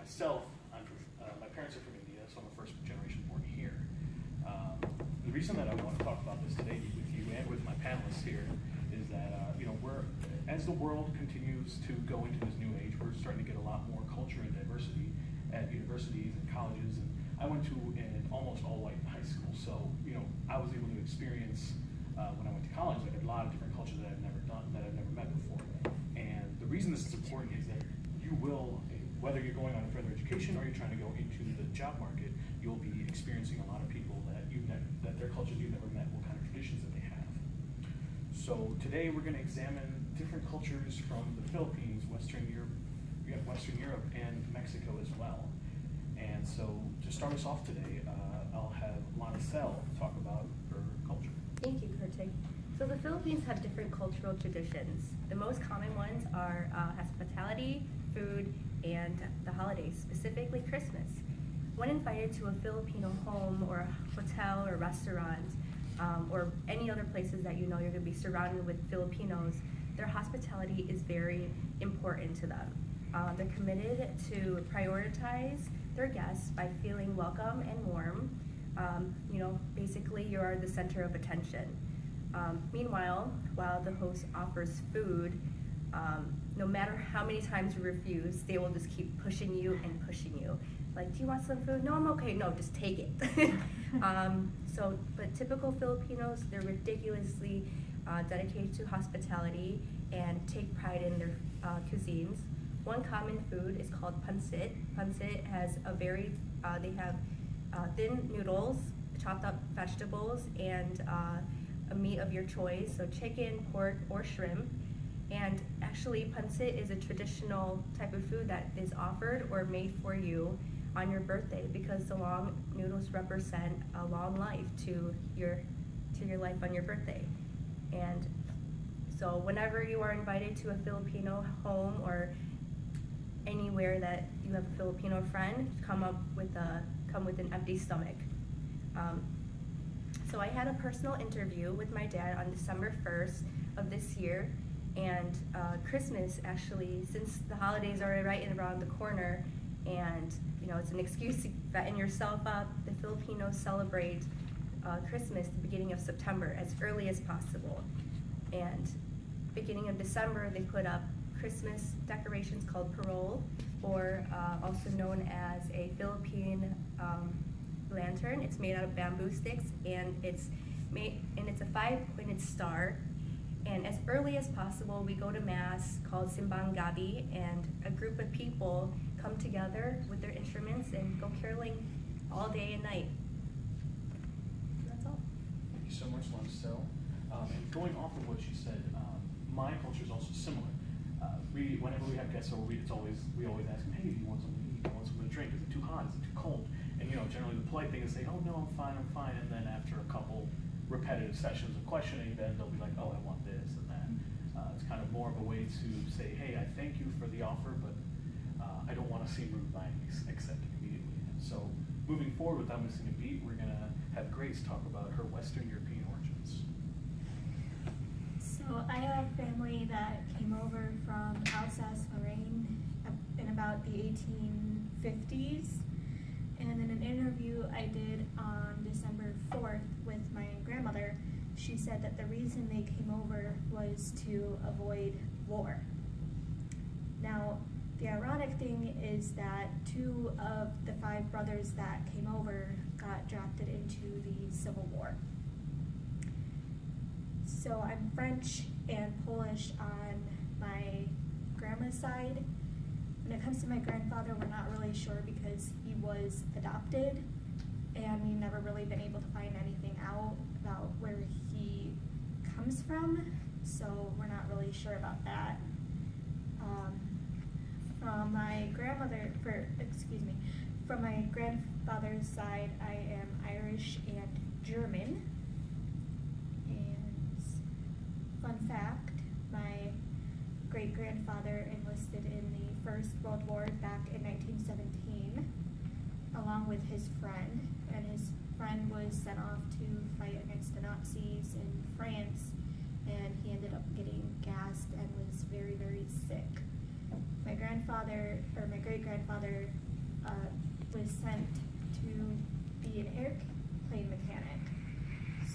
myself, my parents are from India, so I'm a first generation born here. The reason that I want to talk about this today with you and with my panelists here is that as the world continues to go into this new age, we're starting to get a lot more culture and diversity at universities and colleges. And I went to an almost all-white high school, so I was able to experience when I went to college like a lot of different cultures that I've never met before. And the reason this is important is that you will, whether you're going on a further education or you're trying to go into the job market, you'll be experiencing a lot of people that their cultures you've never met, what kind of traditions that they have. So today we're going to examine different cultures from the Philippines, Western Europe, and Mexico as well. And so to start us off today, I'll have Monicel talk about her culture. Thank you, Kurtik. So the Philippines have different cultural traditions. The most common ones are hospitality, food, and the holidays, specifically Christmas. When invited to a Filipino home or a hotel or restaurant, or any other places that you're going to be surrounded with Filipinos, their hospitality is very important to them. They're committed to prioritize their guests by feeling welcome and warm. Basically you are the center of attention. Meanwhile, while the host offers food, no matter how many times you refuse, they will just keep pushing you and pushing you. Like, do you want some food? No, I'm okay. No, just take it. But typical Filipinos, they're ridiculously dedicated to hospitality and take pride in their cuisines. One common food is called pancit. Pancit has they have thin noodles, chopped up vegetables, and a meat of your choice, so chicken, pork, or shrimp. And actually, pancit is a traditional type of food that is offered or made for you on your birthday because the long noodles represent a long life to your life on your birthday. And so whenever you are invited to a Filipino home or anywhere that you have a Filipino friend, come with an empty stomach. So I had a personal interview with my dad on December 1st of this year, and Christmas, actually, since the holidays are right around the corner, and it's an excuse to fatten yourself up, the Filipinos celebrate Christmas the beginning of September as early as possible. And beginning of December, they put up Christmas decorations called parol, or also known as a Philippine lantern. It's made out of bamboo sticks, and it's a 5-pointed star. And as early as possible, we go to mass called Simbang Gabi, and a group of people come together with their instruments and go caroling all day and night. That's all. Thank you so much, Monicel. And going off of what she said, my culture is also similar. Whenever we have guests over, we always ask them, hey, do you want something to eat? Do you want something to drink? Is it too hot? Is it too cold? And generally the polite thing is say, oh no, I'm fine. And then after a couple repetitive sessions of questioning, then they'll be like, oh, I want this and that. It's kind of more of a way to say, hey, I thank you for the offer, but I don't want to seem rude by accepting immediately. So moving forward without missing a beat, we're going to have Grace talk about her Western European origins. So I have family that came over from Alsace-Lorraine in about the 1850s. And in an interview I did on December 4th with my grandmother, she said that the reason they came over was to avoid war. Now, the ironic thing is that 2 of the 5 brothers that came over got drafted into the Civil War. So I'm French and Polish on my grandma's side. When it comes to my grandfather, we're not really sure because he was adopted, and we've never really been able to find anything out about where he comes from, so we're not really sure about that. From my grandfather's side, I am Irish and German. And fun fact, my great-grandfather enlisted in the First World War back in 1917, along with his friend, and his friend was sent off to fight against the Nazis in France, and he ended up getting gassed and was very, very sick. My great-grandfather was sent to be an airplane mechanic,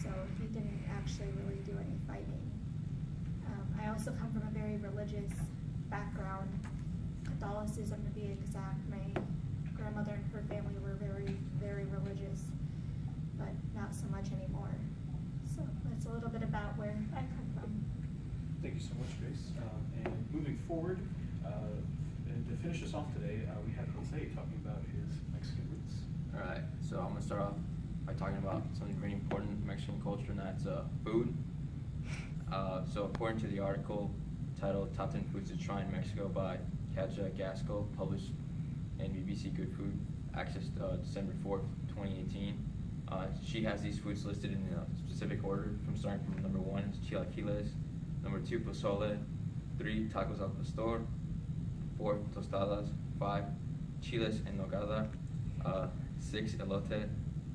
so he didn't actually really do any fighting. I also come from a very religious background, Catholicism to be exact. My grandmother and her family were very, very religious, but not so much anymore. So that's a little bit about where I come from. Thank you so much, Grace. And moving forward, and to finish us off today, we have Jose talking about his Mexican roots. All right, so I'm gonna start off by talking about something very important in Mexican culture, and that's food. So according to the article titled "Top 10 Foods to Try in Mexico" by Katja Gaskell, published in BBC Good Food, accessed December 4th, 2018. She has these foods listed in a specific order, from starting from number 1 is chilaquiles, number 2 pozole, 3 tacos al pastor, 4 tostadas, 5 chiles en nogada, 6 elote,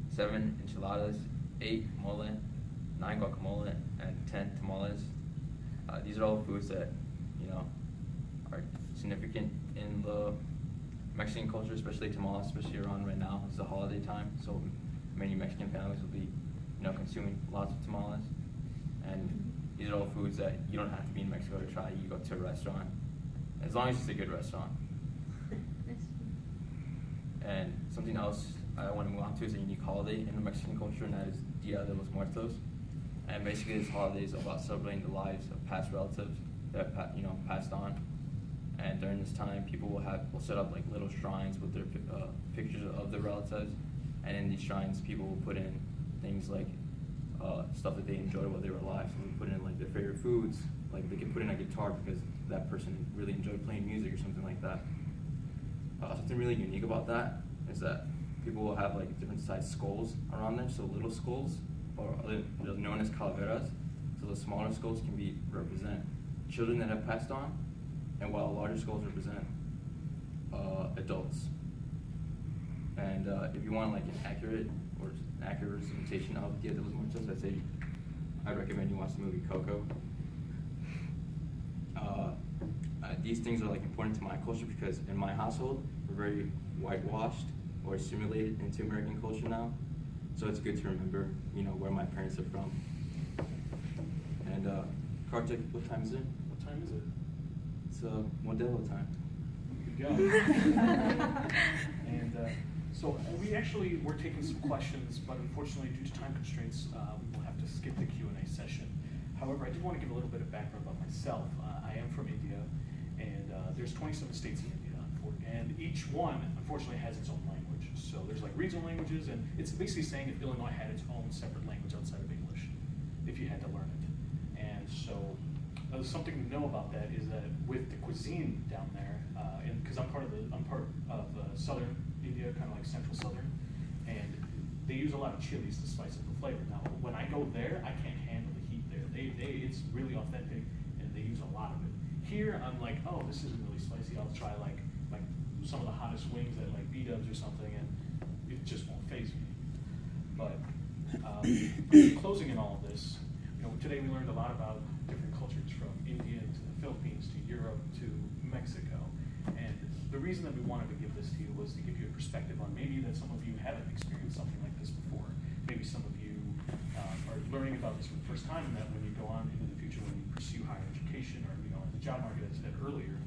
7 enchiladas, 8 mole, 9 guacamole, and 10 tamales. These are all foods that, are significant in the Mexican culture, especially tamales, especially around right now. It's the holiday time, so many Mexican families will be, consuming lots of tamales. And these are all foods that you don't have to be in Mexico to try. You go to a restaurant, as long as it's a good restaurant. And something else I want to move on to is a unique holiday in the Mexican culture, and that is Dia de los Muertos. And basically, this holiday is about celebrating the lives of past relatives that passed on. And during this time, people will set up like little shrines with their pictures of the relatives, and in these shrines, people will put in things like stuff that they enjoyed while they were alive. So they put in like their favorite foods, like they can put in a guitar because that person really enjoyed playing music or something like that. Something really unique about that is that people will have like different sized skulls around them, so little skulls, or they're known as calaveras. So the smaller skulls can represent children that have passed on, and while larger skulls represent adults. And if you want like an accurate representation of Dia de los Muertos, I'd recommend you watch the movie Coco. These things are like important to my culture because in my household we're very whitewashed or assimilated into American culture now, so it's good to remember where my parents are from. And Kartik, what time is it? What time is it? It's Modelo time. Good job. And so we're taking some questions, but unfortunately due to time constraints, we will have to skip the Q&A session. However, I did want to give a little bit of background about myself. I am from India, and there's 27 states in India, and each one, unfortunately, has its own language. So there's like regional languages, and it's basically saying if Illinois had its own separate language outside of English, if you had to learn it. And so something to know about that is that with the cuisine down there, and because I'm part of southern India, kind of like central southern, and they use a lot of chilies to spice up the flavor. Now, when I go there, I can't handle the heat there. It's really authentic, and they use a lot of it. Here, I'm like, oh, this isn't really spicy. I'll try like some of the hottest wings at like B-dubs or something, and it just won't faze me. But closing in all of this, today we learned a lot about different cultures, from India to the Philippines to Europe to Mexico. And the reason that we wanted to give this to you was to give you a perspective on maybe that some of you haven't experienced something like this before. Maybe some of you are learning about this for the first time, and that when you go on into the future, when you pursue higher education or the job market, as I said earlier,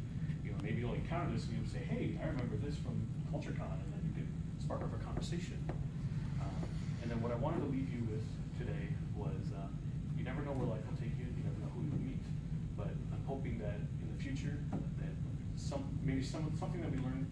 maybe you'll encounter this and you'll say, hey, I remember this from CultureCon, and then you could spark up a conversation. And then what I wanted to leave you with today was, you never know where life will take you, you never know who you'll meet. But I'm hoping that in the future, that something that we learned